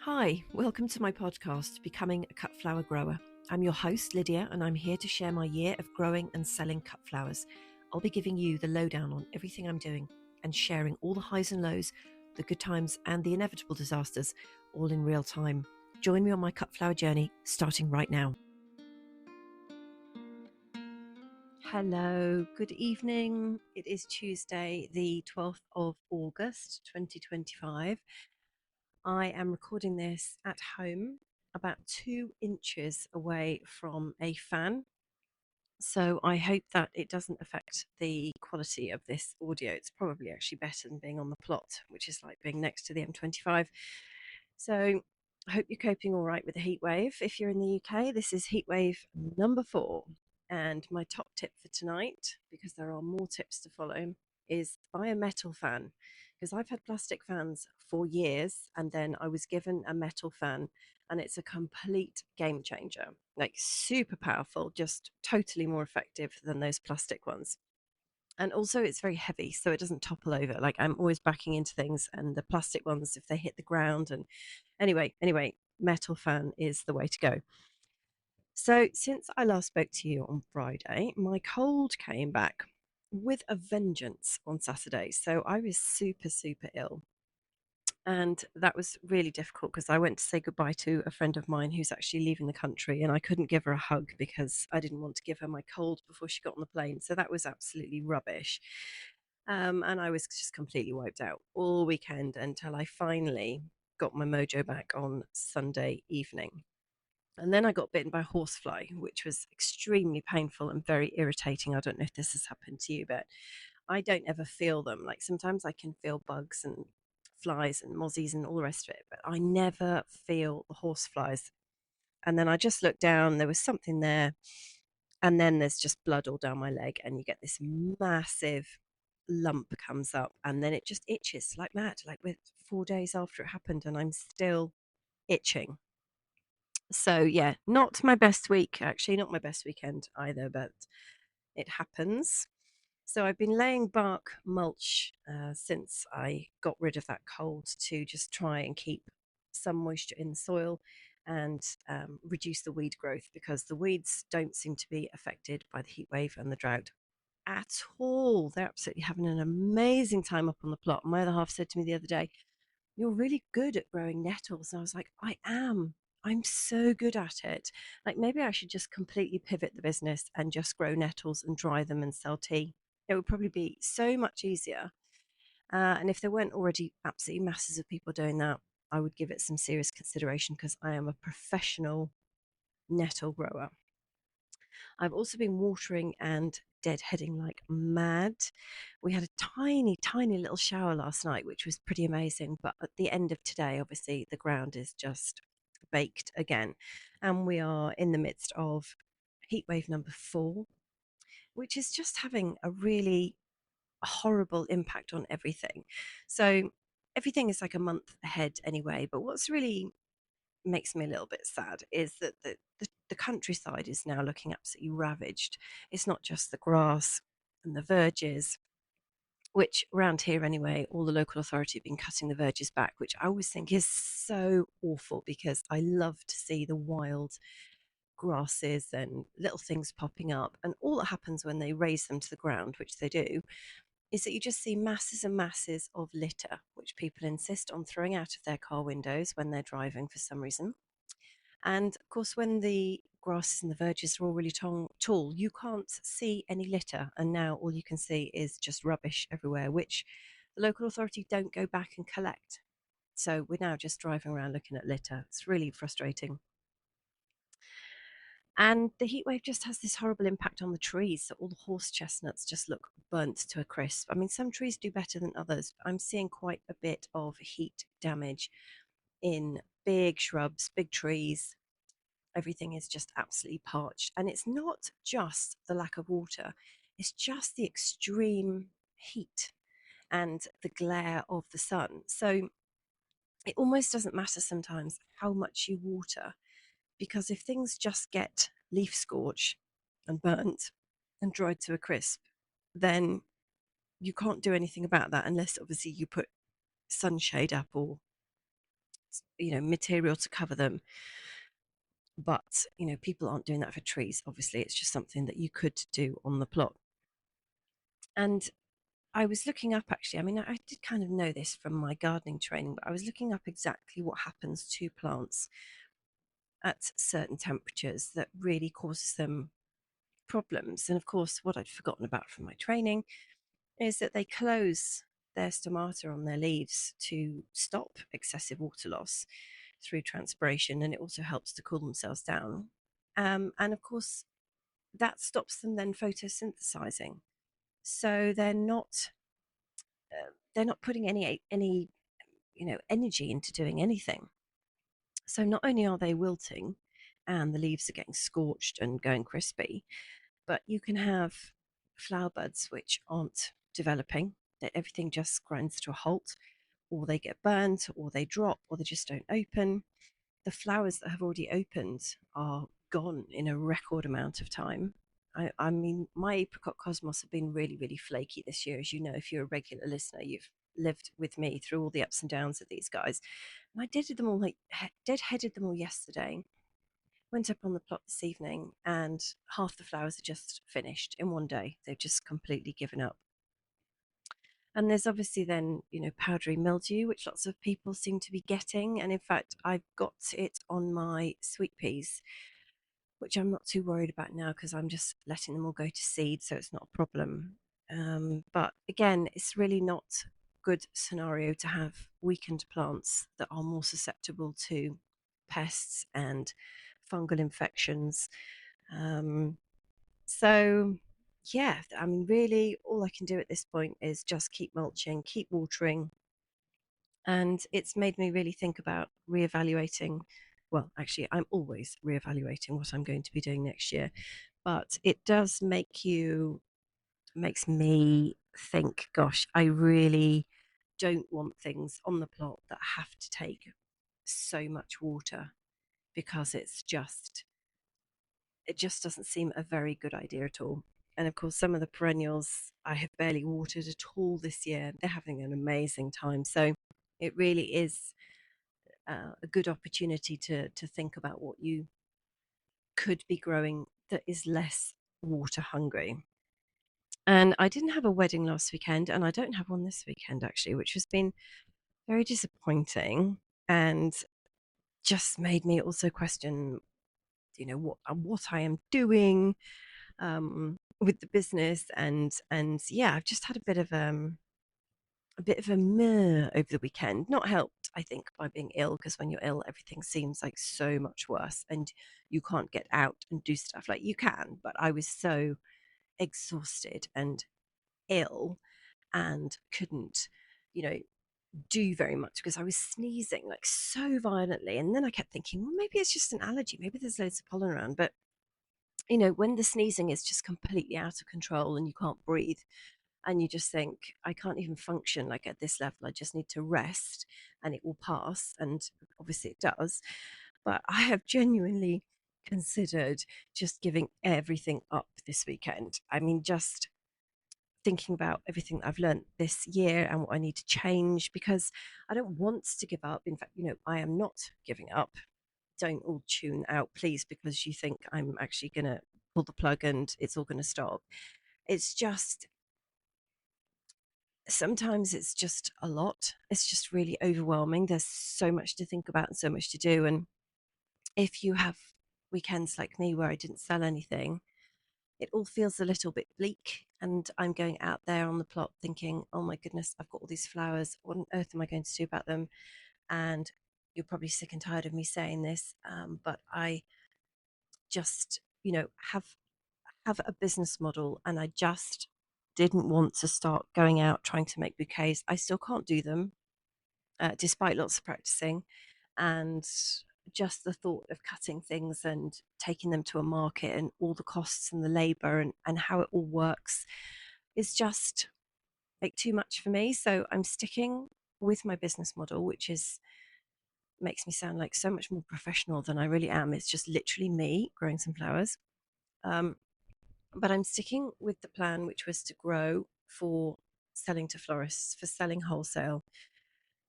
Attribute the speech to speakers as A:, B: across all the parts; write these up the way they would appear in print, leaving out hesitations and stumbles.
A: Hi, welcome to my podcast, Becoming a Cut Flower Grower. I'm your host, Lydia, and I'm here to share my year of growing and selling cut flowers. I'll be giving you the lowdown on everything I'm doing and sharing all the highs and lows, the good times and the inevitable disasters, all in real time. Join me on my cut flower journey, starting right now. Hello, good evening. It is Tuesday, the 12th of August, 2025. I am recording this at home, about 2 inches away from a fan. So I hope that it doesn't affect the quality of this audio. It's probably actually better than being on the plot, which is like being next to the M25. So I hope you're coping all right with the heat wave. If you're in the UK, this is heat wave number 4. And my top tip for tonight, because there are more tips to follow, is buy a metal fan. Because I've had plastic fans for years, and then I was given a metal fan, and it's a complete game changer. Like super powerful, just totally more effective than those plastic ones. And also, it's very heavy, so it doesn't topple over. Like I'm always backing into things, and the plastic ones, if they hit the ground, and anyway, metal fan is the way to go. So, since I last spoke to you on Friday, my cold came back with a vengeance on Saturday. So, I was super ill. And that was really difficult because I went to say goodbye to a friend of mine who's actually leaving the country, and I couldn't give her a hug because I didn't want to give her my cold before she got on the plane. So, that was absolutely rubbish. And I was just completely wiped out all weekend until I finally got my mojo back on Sunday evening. And then I got bitten by a horsefly, which was extremely painful and very irritating. I don't know if this has happened to you, but I don't ever feel them. Like sometimes I can feel bugs and flies and mozzies and all the rest of it, but I never feel the horseflies. And then I just looked down, there was something there, and then there's just blood all down my leg, and you get this massive lump comes up, and then it just itches like mad, like with 4 days after it happened, and I'm still itching. So yeah, not my best week, actually, not my best weekend either, but it happens. So I've been laying bark mulch since I got rid of that cold to just try and keep some moisture in the soil and reduce the weed growth, because the weeds don't seem to be affected by the heat wave and the drought at all. They're absolutely having an amazing time up on the plot. My other half said to me the other day, "You're really good at growing nettles." And I was like, I am. I'm so good at it. Like maybe I should just completely pivot the business and just grow nettles and dry them and sell tea. It would probably be so much easier. And if there weren't already absolutely masses of people doing that, I would give it some serious consideration because I am a professional nettle grower. I've also been watering and deadheading like mad. We had a tiny little shower last night, which was pretty amazing. But at the end of today, obviously, the ground is just baked again. And we are in the midst of heatwave number 4, which is just having a really horrible impact on everything. So everything is like a month ahead anyway. But what's really makes me a little bit sad is that the countryside is now looking absolutely ravaged. It's not just the grass and the verges, which around here anyway, all the local authority have been cutting the verges back, which I always think is so awful because I love to see the wild grasses and little things popping up. And all that happens when they raise them to the ground, which they do, is that you just see masses and masses of litter, which people insist on throwing out of their car windows when they're driving for some reason. And of course, when the grasses and the verges are all really tall, you can't see any litter. And now all you can see is just rubbish everywhere, which the local authority don't go back and collect. So we're now just driving around looking at litter. It's really frustrating. And the heat wave just has this horrible impact on the trees. So all the horse chestnuts just look burnt to a crisp. I mean, some trees do better than others. I'm seeing quite a bit of heat damage in big shrubs, big trees. Everything is just absolutely parched. And it's not just the lack of water, it's just the extreme heat and the glare of the sun. So it almost doesn't matter sometimes how much you water, because if things just get leaf scorch and burnt and dried to a crisp, then you can't do anything about that unless obviously you put sunshade up or material to cover them. But people aren't doing that for trees. Obviously, it's just something that you could do on the plot. And I was looking up, actually. I mean, I did kind of know this from my gardening training, but I was looking up exactly what happens to plants at certain temperatures that really causes them problems. And of course, what I'd forgotten about from my training is that they close their stomata on their leaves to stop excessive water loss through transpiration, and it also helps to cool themselves down. And of course, that stops them then photosynthesizing. So they're not putting any energy into doing anything. So not only are they wilting and the leaves are getting scorched and going crispy, but you can have flower buds which aren't developing, that everything just grinds to a halt, or they get burnt, or they drop, or they just don't open. The flowers that have already opened are gone in a record amount of time. I mean, my apricot cosmos have been really, really flaky this year. As you know, if you're a regular listener, you've lived with me through all the ups and downs of these guys. And I deadheaded them all deadheaded them all yesterday. Went up on the plot this evening, and half the flowers are just finished in one day. They've just completely given up. And there's obviously then, powdery mildew, which lots of people seem to be getting. And in fact, I've got it on my sweet peas, which I'm not too worried about now because I'm just letting them all go to seed, so it's not a problem. But again, it's really not a good scenario to have weakened plants that are more susceptible to pests and fungal infections. Um, so, yeah, I mean, really, all I can do at this point is just keep mulching, keep watering. And it's made me really think about reevaluating. Well, actually, I'm always reevaluating what I'm going to be doing next year. But it does makes me think, gosh, I really don't want things on the plot that have to take so much water because it just doesn't seem a very good idea at all. And of course, some of the perennials I have barely watered at all this year. They're having an amazing time. So it really is a good opportunity to think about what you could be growing that is less water hungry. And I didn't have a wedding last weekend, and I don't have one this weekend actually, which has been very disappointing and just made me also question, what I am doing with the business. And yeah, I've just had a bit of a meh over the weekend. Not helped, I think, by being ill, because when you're ill, everything seems like so much worse and you can't get out and do stuff like you can. But I was so exhausted and ill and couldn't, you know, do very much because I was sneezing like so violently. And then I kept thinking, well, maybe it's just an allergy. Maybe there's loads of pollen around. But, when the sneezing is just completely out of control and you can't breathe, and you just think, I can't even function like at this level, I just need to rest and it will pass, and obviously it does. But I have genuinely considered just giving everything up this weekend. I mean, just thinking about everything that I've learned this year and what I need to change, because I don't want to give up. In fact, I am not giving up. Don't all tune out, please, because you think I'm actually going to pull the plug and it's all going to stop. It's just sometimes it's just a lot. It's just really overwhelming. There's so much to think about and so much to do. And if you have weekends like me where I didn't sell anything, it all feels a little bit bleak. And I'm going out there on the plot thinking, oh my goodness, I've got all these flowers. What on earth am I going to do about them? And you're probably sick and tired of me saying this, but I just, have a business model, and I just didn't want to start going out trying to make bouquets. I still can't do them, despite lots of practicing. And just the thought of cutting things and taking them to a market and all the costs and the labor and how it all works is just like too much for me. So I'm sticking with my business model, which is makes me sound like so much more professional than I really am. It's just literally me growing some flowers. Um, but I'm sticking with the plan, which was to grow for selling to florists, for selling wholesale,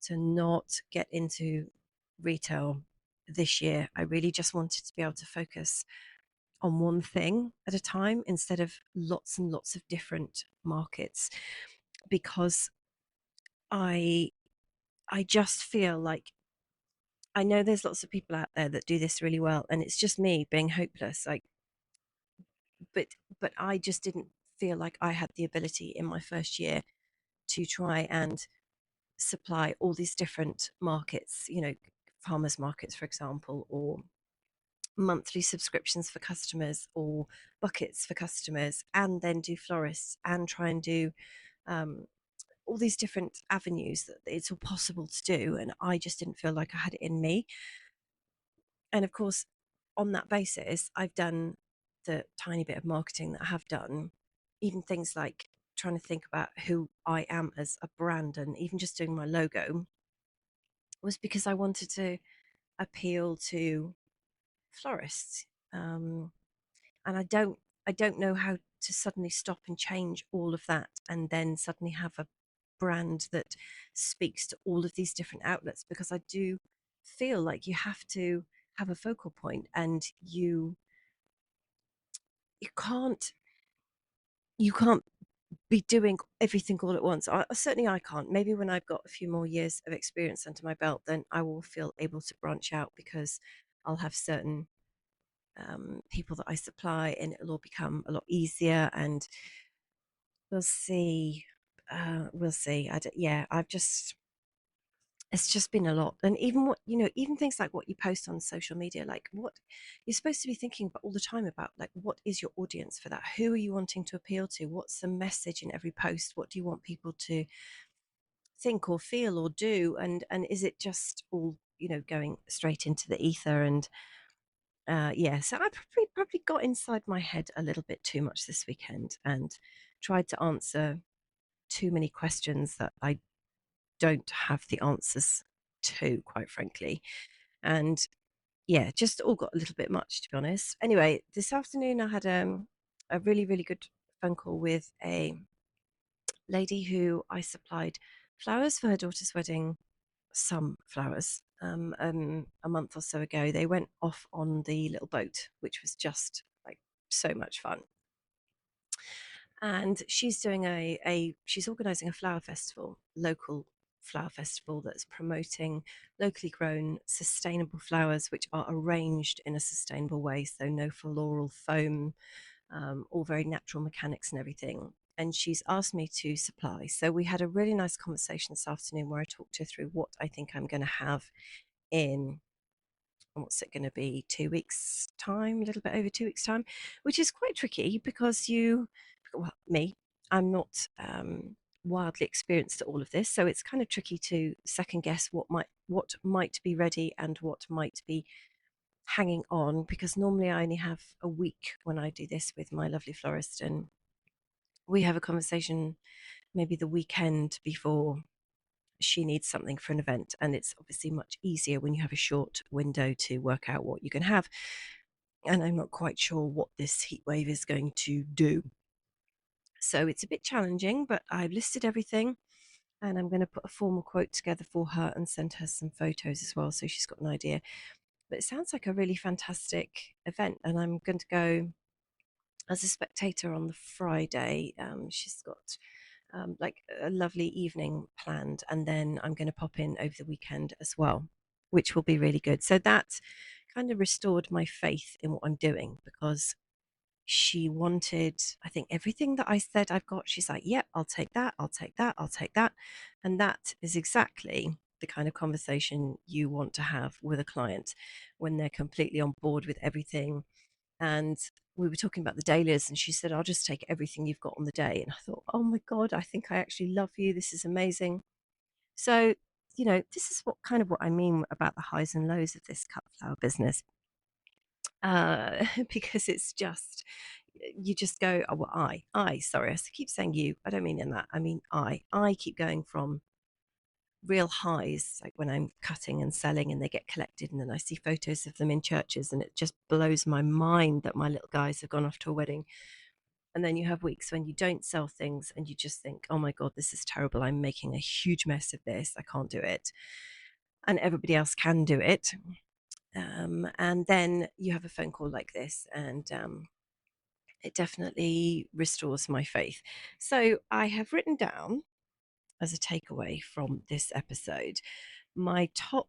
A: to not get into retail this year. I really just wanted to be able to focus on one thing at a time instead of lots and lots of different markets, because I I just feel like I know there's lots of people out there that do this really well, and it's just me being hopeless. Like, but but I just didn't feel like I had the ability in my first year to try and supply all these different markets, farmers markets, for example, or monthly subscriptions for customers, or buckets for customers, and then do florists and try and do um, all these different avenues that it's all possible to do. And I just didn't feel like I had it in me. And of course, on that basis, I've done the tiny bit of marketing that I have done, even things like trying to think about who I am as a brand, and even just doing my logo was because I wanted to appeal to florists. And I don't know how to suddenly stop and change all of that and then suddenly have a brand that speaks to all of these different outlets, because I do feel like you have to have a focal point, and you can't you can't be doing everything all at once. Certainly I can't. Maybe when I've got a few more years of experience under my belt, then I will feel able to branch out, because I'll have certain people that I supply, and it'll all become a lot easier. And we'll see. We'll see. Yeah, it's just been a lot. And even even things like what you post on social media, like what you're supposed to be thinking about all the time about, like, what is your audience for that? Who are you wanting to appeal to? What's the message in every post? What do you want people to think or feel or do? And is it just all, going straight into the ether? And yeah, so I probably got inside my head a little bit too much this weekend and tried to answer too many questions that I don't have the answers to, quite frankly. And yeah, just all got a little bit much, to be honest. Anyway, this afternoon I had a really, really good phone call with a lady who I supplied flowers for her daughter's wedding, some flowers, a month or so ago. They went off on the little boat, which was just like so much fun. And she's doing she's organizing a flower festival, local flower festival, that's promoting locally grown sustainable flowers which are arranged in a sustainable way, so no floral foam, all very natural mechanics and everything. And she's asked me to supply, so we had a really nice conversation this afternoon where I talked her through what I think I'm going to have in, what's it going to be, 2 weeks time, a little bit over 2 weeks time, which is quite tricky because well, me, I'm not wildly experienced at all of this, so it's kind of tricky to second guess what might be ready and what might be hanging on, because normally I only have a week when I do this with my lovely florist, and we have a conversation maybe the weekend before she needs something for an event, and it's obviously much easier when you have a short window to work out what you can have. And I'm not quite sure what this heat wave is going to do, so it's a bit challenging, but I've listed everything, and I'm going to put a formal quote together for her and send her some photos as well, so she's got an idea. But it sounds like a really fantastic event, and I'm going to go as a spectator on the Friday. She's got like a lovely evening planned, and then I'm going to pop in over the weekend as well, which will be really good. So that kind of restored my faith in what I'm doing, because she wanted, I think, everything that I said I've got. She's like, yep, I'll take that, I'll take that, I'll take that. And that is exactly the kind of conversation you want to have with a client when they're completely on board with everything. And we were talking about the dahlias, and she said, I'll just take everything you've got on the day. And I thought, oh my God, I think I actually love you. This is amazing. So, this is what I mean about the highs and lows of this cut flower business. Because it's just, you just go, oh, well, sorry, I keep saying you. I don't mean in that. I mean, I keep going from real highs, like when I'm cutting and selling and they get collected, and then I see photos of them in churches, and it just blows my mind that my little guys have gone off to a wedding. And then you have weeks when you don't sell things, and you just think, oh my God, this is terrible. I'm making a huge mess of this. I can't do it. and everybody else can do it. And then you have a phone call like this, and it definitely restores my faith. So I have written down as a takeaway from this episode my top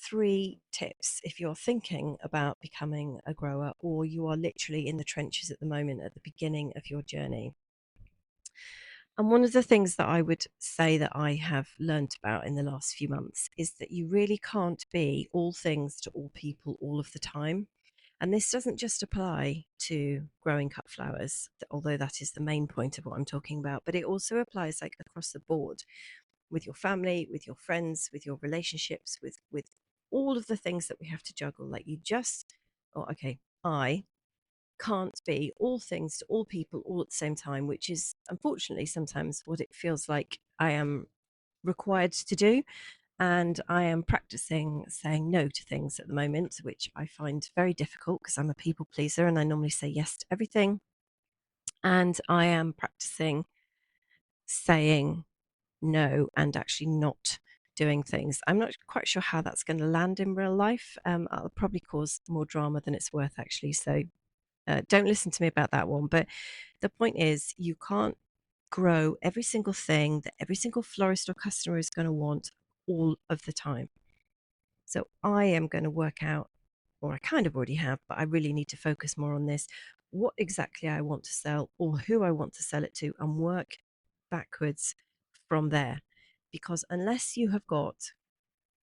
A: 3 tips if you're thinking about becoming a grower or you are literally in the trenches at the moment at the beginning of your journey. And one of the things that I would say that I have learnt about in the last few months is that you really can't be all things to all people all of the time. And this doesn't just apply to growing cut flowers, although that is the main point of what I'm talking about, but it also applies like across the board with your family, with your friends, with your relationships, with all of the things that we have to juggle. Like you just, oh, okay, I can't be all things to all people all at the same time, which is unfortunately sometimes what it feels like I am required to do. And I am practicing saying no to things at the moment, which I find very difficult because I'm a people pleaser and I normally say yes to everything. And I am practicing saying no and actually not doing things. I'm not quite sure how that's going to land in real life. I'll probably cause more drama than it's worth, actually. So don't listen to me about that one. But the point is, you can't grow every single thing that every single florist or customer is going to want all of the time. So I am going to work out, or I kind of already have, but I really need to focus more on this, what exactly I want to sell or who I want to sell it to, and work backwards from there. Because unless you have got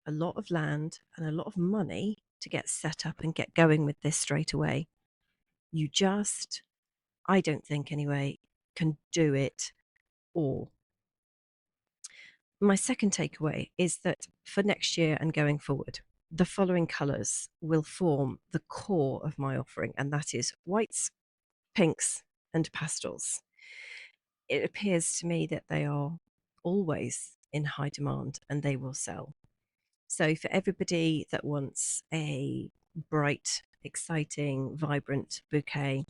A: a lot of land and a lot of money to get set up and get going with this straight away, you just, I don't think anyway, can do it all. My second takeaway is that for next year and going forward, the following colours will form the core of my offering, and that is whites, pinks, and pastels. It appears to me that they are always in high demand and they will sell. So, for everybody that wants a bright, exciting, vibrant bouquet,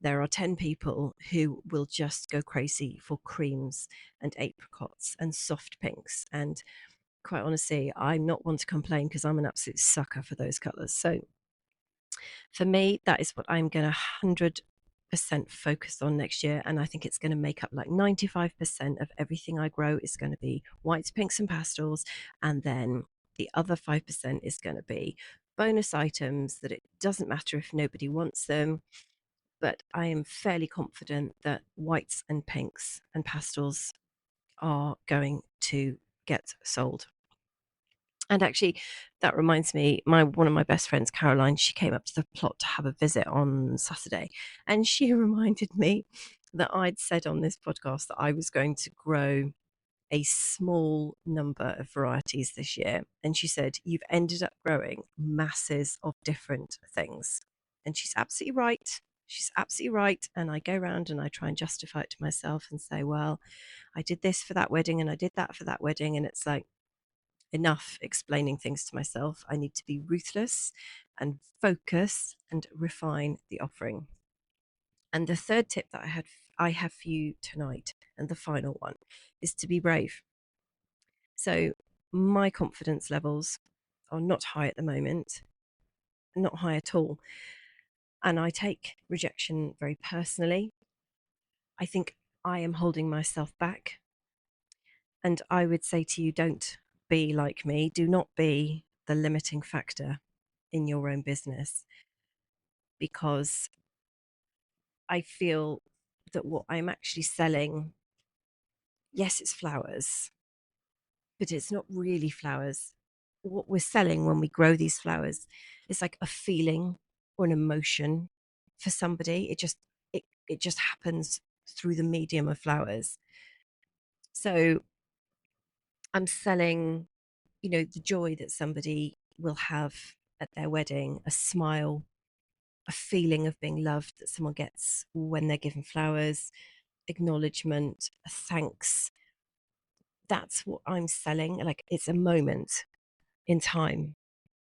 A: there are 10 people who will just go crazy for creams and apricots and soft pinks. And quite honestly, I'm not one to complain because I'm an absolute sucker for those colours. So for me, that is what I'm going to 100% focus on next year. And I think it's going to make up like 95% of everything I grow is going to be whites, pinks, and pastels. And then the other 5% is going to be bonus items that it doesn't matter if nobody wants them. But I am fairly confident that whites and pinks and pastels are going to get sold. And actually, that reminds me, my one of my best friends, Caroline, she came up to the plot to have a visit on Saturday, and she reminded me that I'd said on this podcast that I was going to grow a small number of varieties this year. And she said, "You've ended up growing masses of different things." And she's absolutely right. She's absolutely right. And I go around and I try and justify it to myself and say, well, I did this for that wedding and I did that for that wedding. And it's like, enough explaining things to myself. I need to be ruthless and focus and refine the offering. And the third tip that I have for you tonight, and the final one, is to be brave. So my confidence levels are not high at the moment, not high at all. And I take rejection very personally. I think I am holding myself back. And I would say to you, don't be like me. Do not be the limiting factor in your own business, because I feel that what I'm actually selling, yes, it's flowers, but it's not really flowers. What we're selling when we grow these flowers is like a feeling or an emotion for somebody. It just happens through the medium of flowers. So I'm selling, the joy that somebody will have at their wedding, a smile, a feeling of being loved that someone gets when they're given flowers, acknowledgement, a thanks. That's what I'm selling. Like it's a moment in time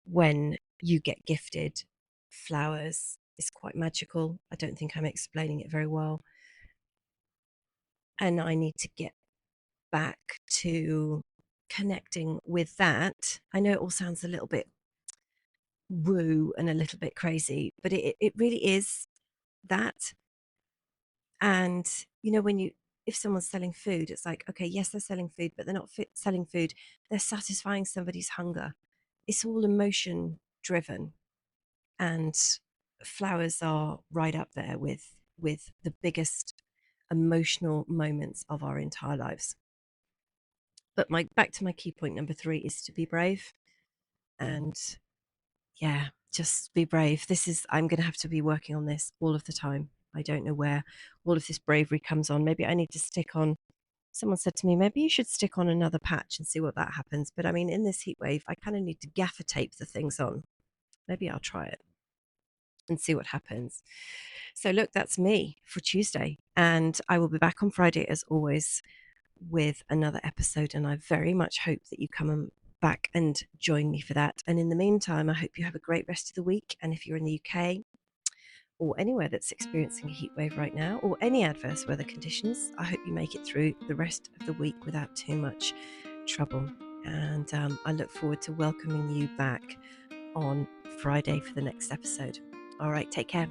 A: when you get gifted flowers. It's quite magical. I don't think I'm explaining it very well. And I need to get back to connecting with that. I know it all sounds a little bit woo and a little bit crazy, but it really is that. And, when if someone's selling food, it's like, okay, yes, they're selling food, but they're not selling food. They're satisfying somebody's hunger. It's all emotion driven. And flowers are right up there with the biggest emotional moments of our entire lives. But back to my key point number 3 is to be brave. And yeah, just be brave. I'm going to have to be working on this all of the time. I don't know where all of this bravery comes on. Maybe I need to stick on. Someone said to me, maybe you should stick on another patch and see what that happens. But I mean, in this heat wave, I kind of need to gaffer tape the things on. Maybe I'll try it and see what happens. So, look, that's me for Tuesday. And I will be back on Friday, as always, with another episode. And I very much hope that you come back and join me for that. And in the meantime, I hope you have a great rest of the week. And if you're in the UK or anywhere that's experiencing a heat wave right now, or any adverse weather conditions, I hope you make it through the rest of the week without too much trouble. And I look forward to welcoming you back on Friday for the next episode. All right, take care.